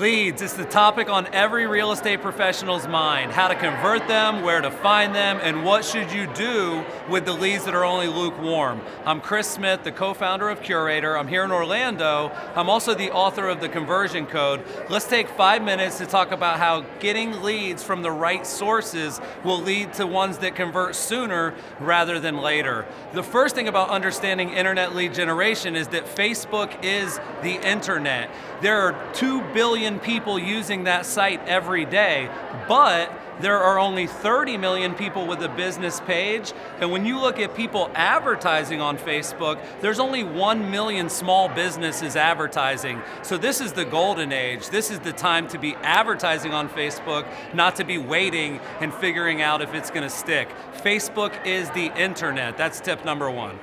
Leads, it's the topic on every real estate professional's mind. How to convert them, where to find them, and what should you do with the leads that are only lukewarm. I'm Chris Smith, the co-founder of Curaytor. I'm here in Orlando. I'm also the author of the Conversion Code. Let's take 5 minutes to talk about how getting leads from the right sources will lead to ones that convert sooner rather than later. The first thing about understanding internet lead generation is that Facebook is the internet. There are 2 billion people using that site every day, but there are only 30 million people with a business page, and when you look at people advertising on Facebook, there's only 1 million small businesses advertising. So this is the golden age. This is the time to be advertising on Facebook, not to be waiting and figuring out if it's going to stick. Facebook is the internet. That's tip number 1.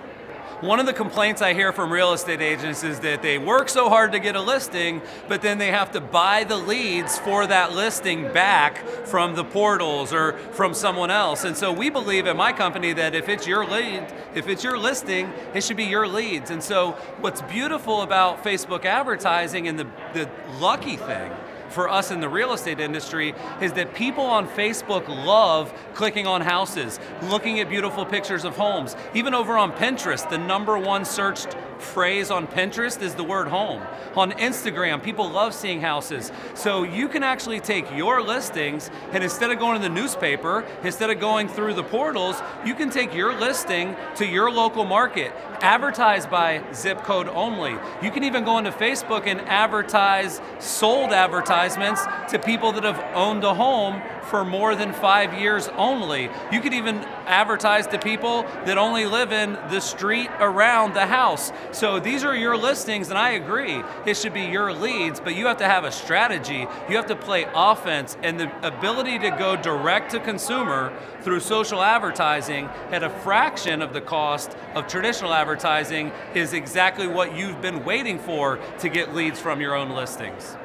One of the complaints I hear from real estate agents is that they work so hard to get a listing, but then they have to buy the leads for that listing back from the portals or from someone else. And so we believe at my company that if it's your lead, if it's your listing, it should be your leads. And so what's beautiful about Facebook advertising, and the lucky thing for us in the real estate industry, is that people on Facebook love clicking on houses, looking at beautiful pictures of homes. Even over on Pinterest, the #1 searched phrase on Pinterest is the word home. On Instagram, people love seeing houses. So you can actually take your listings, and instead of going to the newspaper, instead of going through the portals, you can take your listing to your local market, advertise by zip code only. You can even go into Facebook and advertise sold advertisements to people that have owned a home for more than 5 years only. You could even advertise to people that only live in the street around the house. So these are your listings, and I agree, it should be your leads, but you have to have a strategy. You have to play offense, and the ability to go direct to consumer through social advertising at a fraction of the cost of traditional advertising is exactly what you've been waiting for to get leads from your own listings.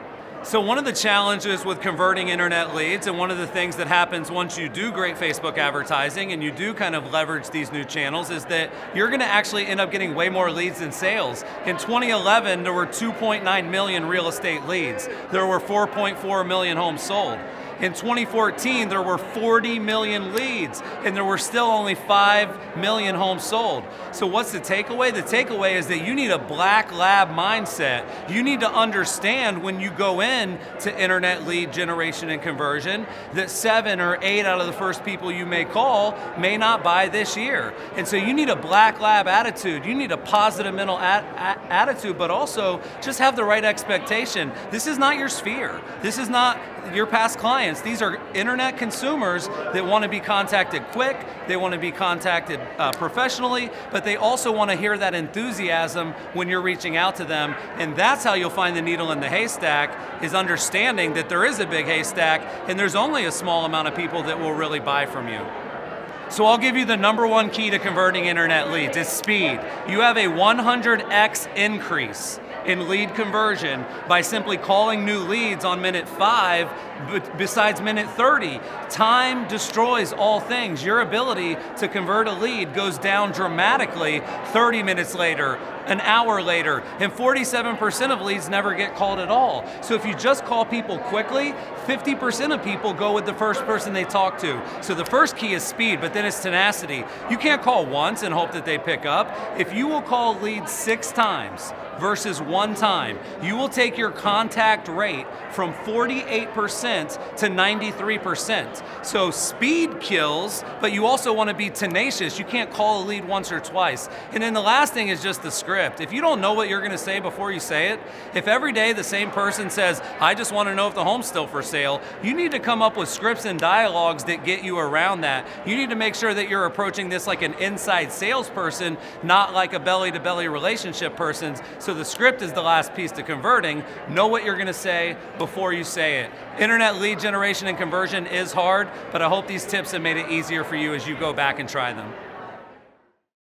So one of the challenges with converting internet leads, and one of the things that happens once you do great Facebook advertising and you do kind of leverage these new channels, is that you're going to actually end up getting way more leads than sales. In 2011, there were 2.9 million real estate leads. There were 4.4 million homes sold. In 2014, there were 40 million leads, and there were still only 5 million homes sold. So what's the takeaway? The takeaway is that you need a black lab mindset. You need to understand when you go in to internet lead generation and conversion that 7 or 8 out of the first people you may call may not buy this year. And so you need a black lab attitude. You need a positive mental attitude, but also just have the right expectation. This is not your sphere. This is not your past clients. These are internet consumers that want to be contacted quick, they want to be contacted professionally, but they also want to hear that enthusiasm when you're reaching out to them. And that's how you'll find the needle in the haystack, is understanding that there is a big haystack and there's only a small amount of people that will really buy from you. So I'll give you the #1 key to converting internet leads. It's speed. You have a 100x increase in lead conversion by simply calling new leads on minute 5 besides minute 30. Time destroys all things. Your ability to convert a lead goes down dramatically 30 minutes later, an hour later, and 47% of leads never get called at all. So if you just call people quickly, 50% of people go with the first person they talk to. So the first key is speed, but then it's tenacity. You can't call once and hope that they pick up. If you will call leads 6 times versus 1 time, you will take your contact rate from 48% to 93%. So speed kills, but you also want to be tenacious. You can't call a lead once or twice. And then the last thing is just the script. If you don't know what you're going to say before you say it, if every day the same person says, "I just want to know if the home's still for sale," you need to come up with scripts and dialogues that get you around that. You need to make sure that you're approaching this like an inside salesperson, not like a belly-to-belly relationship person. So the script is the last piece to converting. Know what you're going to say before you say it. Internet lead generation and conversion is hard, but I hope these tips have made it easier for you as you go back and try them.